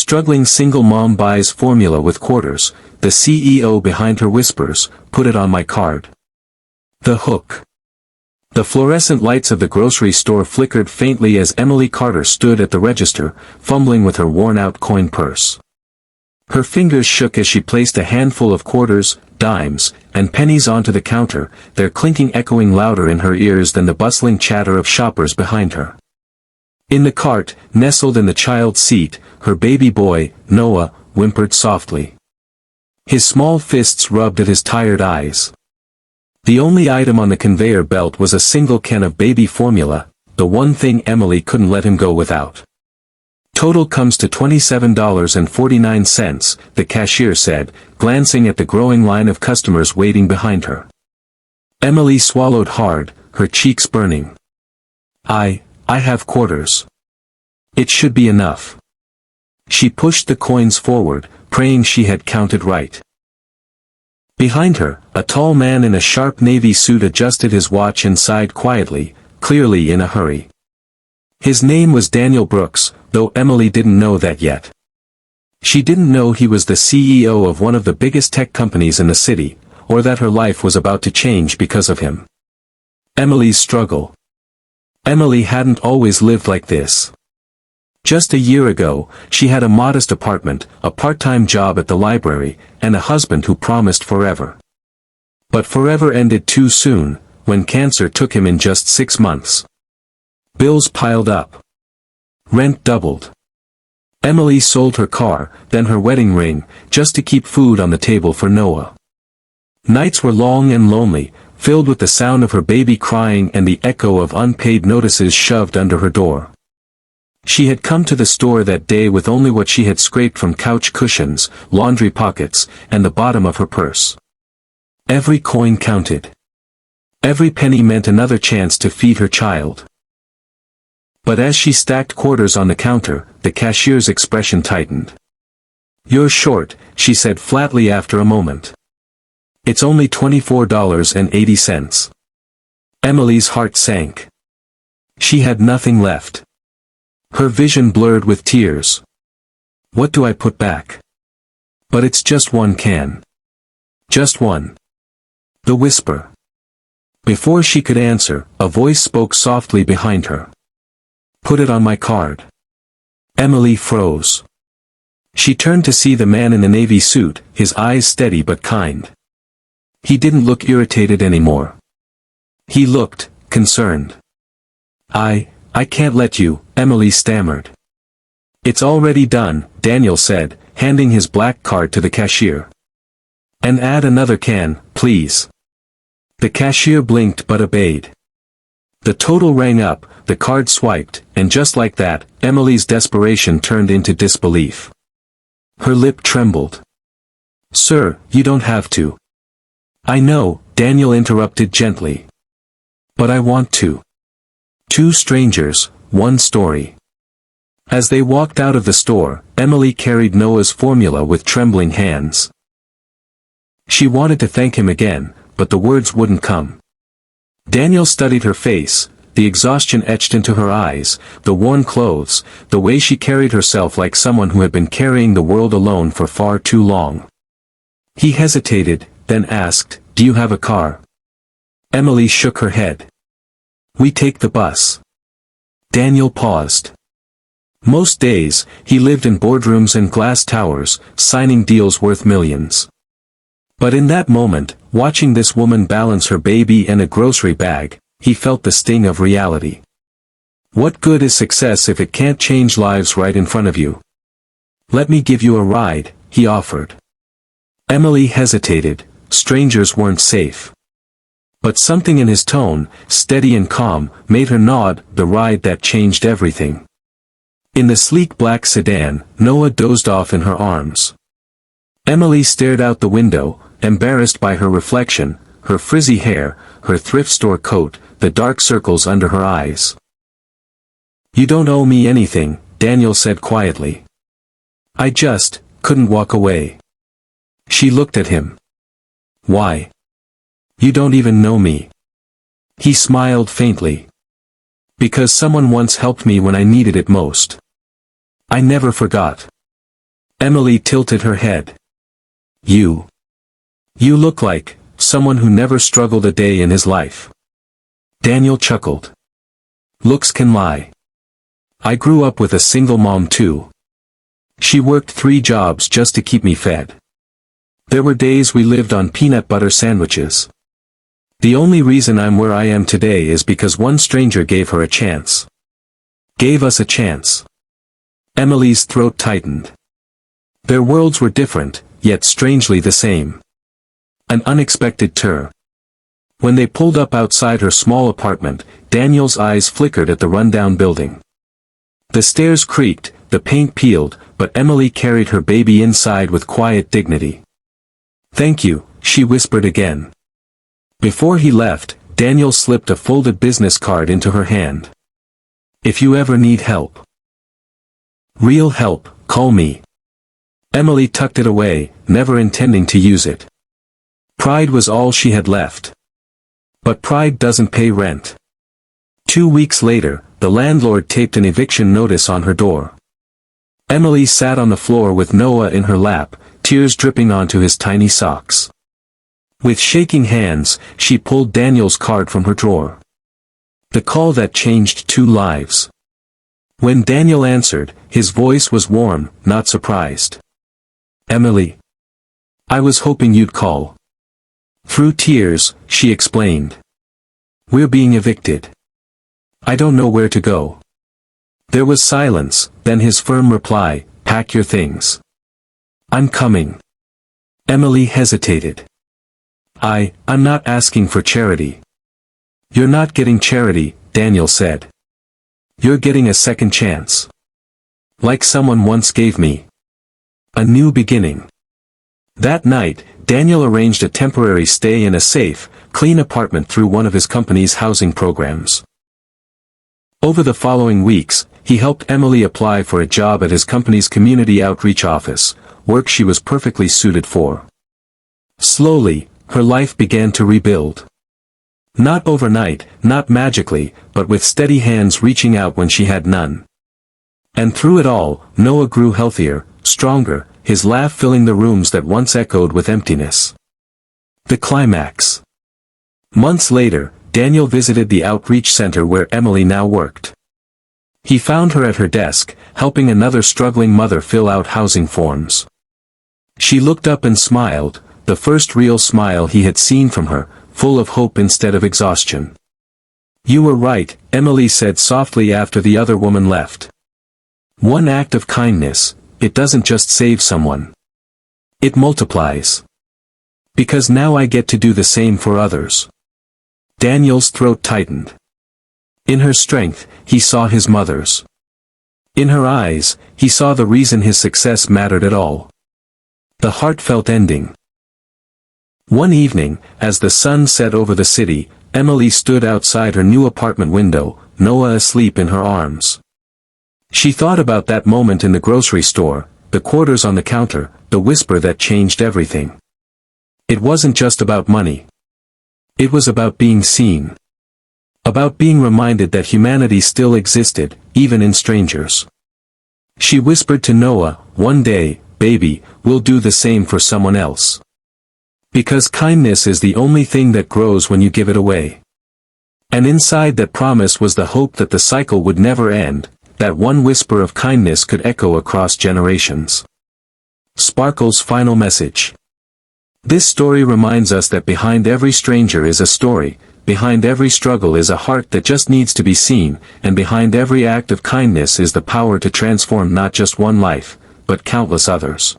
struggling single mom buys formula with quarters, the CEO behind her whispers, "Put it on my card." The hook. The fluorescent lights of the grocery store flickered faintly as Emily Carter stood at the register, fumbling with her worn-out coin purse. Her fingers shook as she placed a handful of quarters, dimes, and pennies onto the counter, their clinking echoing louder in her ears than the bustling chatter of shoppers behind her. In the cart, nestled in the child's seat, her baby boy, Noah, whimpered softly. His small fists rubbed at his tired eyes. The only item on the conveyor belt was a single can of baby formula, the one thing Emily couldn't let him go without. "Total comes to $27.49, the cashier said, glancing at the growing line of customers waiting behind her. Emily swallowed hard, her cheeks burning. I have quarters. It should be enough." She pushed the coins forward, praying she had counted right. Behind her, a tall man in a sharp navy suit adjusted his watch and sighed quietly, clearly in a hurry. His name was Daniel Brooks, though Emily didn't know that yet. She didn't know he was the CEO of one of the biggest tech companies in the city, or that her life was about to change because of him. Emily's struggle. Emily hadn't always lived like this. Just a year ago, she had a modest apartment, a part-time job at the library, and a husband who promised forever. But forever ended too soon, when cancer took him in just 6 months. Bills piled up. Rent doubled. Emily sold her car, then her wedding ring, just to keep food on the table for Noah. Nights were long and lonely, filled with the sound of her baby crying and the echo of unpaid notices shoved under her door. She had come to the store that day with only what she had scraped from couch cushions, laundry pockets, and the bottom of her purse. Every coin counted. Every penny meant another chance to feed her child. But as she stacked quarters on the counter, the cashier's expression tightened. "You're short," she said flatly after a moment. "It's only $24.80. Emily's heart sank. She had nothing left. Her vision blurred with tears. "What do I put back?" "But it's just one can." "Just one." The whisper. Before she could answer, a voice spoke softly behind her. "Put it on my card." Emily froze. She turned to see the man in the navy suit, his eyes steady but kind. He didn't look irritated anymore. He looked concerned. I can't let you," Emily stammered. "It's already done," Daniel said, handing his black card to the cashier. "And add another can, please." The cashier blinked but obeyed. The total rang up, the card swiped, and just like that, Emily's desperation turned into disbelief. Her lip trembled. "Sir, you don't have to." "I know," Daniel interrupted gently. "But I want to." Two strangers, one story. As they walked out of the store, Emily carried Noah's formula with trembling hands. She wanted to thank him again, but the words wouldn't come. Daniel studied her face, the exhaustion etched into her eyes, the worn clothes, the way she carried herself like someone who had been carrying the world alone for far too long. He hesitated, then asked, "Do you have a car?" Emily shook her head. "We take the bus." Daniel paused. Most days, he lived in boardrooms and glass towers, signing deals worth millions. But in that moment, watching this woman balance her baby and a grocery bag, he felt the sting of reality. What good is success if it can't change lives right in front of you? "Let me give you a ride," he offered. Emily hesitated. Strangers weren't safe. But something in his tone, steady and calm, made her nod, the ride that changed everything. In the sleek black sedan, Noah dozed off in her arms. Emily stared out the window, embarrassed by her reflection, her frizzy hair, her thrift store coat, the dark circles under her eyes. "You don't owe me anything," Daniel said quietly. "I just couldn't walk away." She looked at him. "Why? You don't even know me." He smiled faintly. "Because someone once helped me when I needed it most. I never forgot." Emily tilted her head. You look like someone who never struggled a day in his life. Daniel chuckled. Looks can lie. I grew up with a single mom too. She worked 3 jobs just to keep me fed. There were days we lived on peanut butter sandwiches. The only reason I'm where I am today is because one stranger gave her a chance. Gave us a chance. Emily's throat tightened. Their worlds were different, yet strangely the same. An unexpected turn. When they pulled up outside her small apartment, Daniel's eyes flickered at the rundown building. The stairs creaked, the paint peeled, but Emily carried her baby inside with quiet dignity. Thank you, she whispered again. Before he left, Daniel slipped a folded business card into her hand. If you ever need help. Real help, call me. Emily tucked it away, never intending to use it. Pride was all she had left. But pride doesn't pay rent. 2 weeks later, the landlord taped an eviction notice on her door. Emily sat on the floor with Noah in her lap, tears dripping onto his tiny socks. With shaking hands, she pulled Daniel's card from her drawer. The call that changed 2 lives. When Daniel answered, his voice was warm, not surprised. Emily. I was hoping you'd call. Through tears, she explained. We're being evicted. I don't know where to go. There was silence, then his firm reply, pack your things. I'm coming. Emily hesitated. I'm not asking for charity. You're not getting charity, Daniel said. You're getting a second chance. Like someone once gave me. A new beginning. That night, Daniel arranged a temporary stay in a safe, clean apartment through one of his company's housing programs. Over the following weeks, he helped Emily apply for a job at his company's community outreach office, work she was perfectly suited for. Slowly, her life began to rebuild. Not overnight, not magically, but with steady hands reaching out when she had none. And through it all, Noah grew healthier, stronger, his laugh filling the rooms that once echoed with emptiness. The climax. Months later, Daniel visited the outreach center where Emily now worked. He found her at her desk, helping another struggling mother fill out housing forms. She looked up and smiled, the first real smile he had seen from her, full of hope instead of exhaustion. You were right, Emily said softly after the other woman left. One act of kindness, it doesn't just save someone. It multiplies. Because now I get to do the same for others. Daniel's throat tightened. In her strength, he saw his mother's. In her eyes, he saw the reason his success mattered at all. The heartfelt ending. One evening, as the sun set over the city, Emily stood outside her new apartment window, Noah asleep in her arms. She thought about that moment in the grocery store, the quarters on the counter, the whisper that changed everything. It wasn't just about money. It was about being seen. About being reminded that humanity still existed, even in strangers. She whispered to Noah, one day, baby, we'll do the same for someone else. Because kindness is the only thing that grows when you give it away. And inside that promise was the hope that the cycle would never end, that one whisper of kindness could echo across generations. Sparkle's final message. This story reminds us that behind every stranger is a story, behind every struggle is a heart that just needs to be seen, and behind every act of kindness is the power to transform not just one life, but countless others.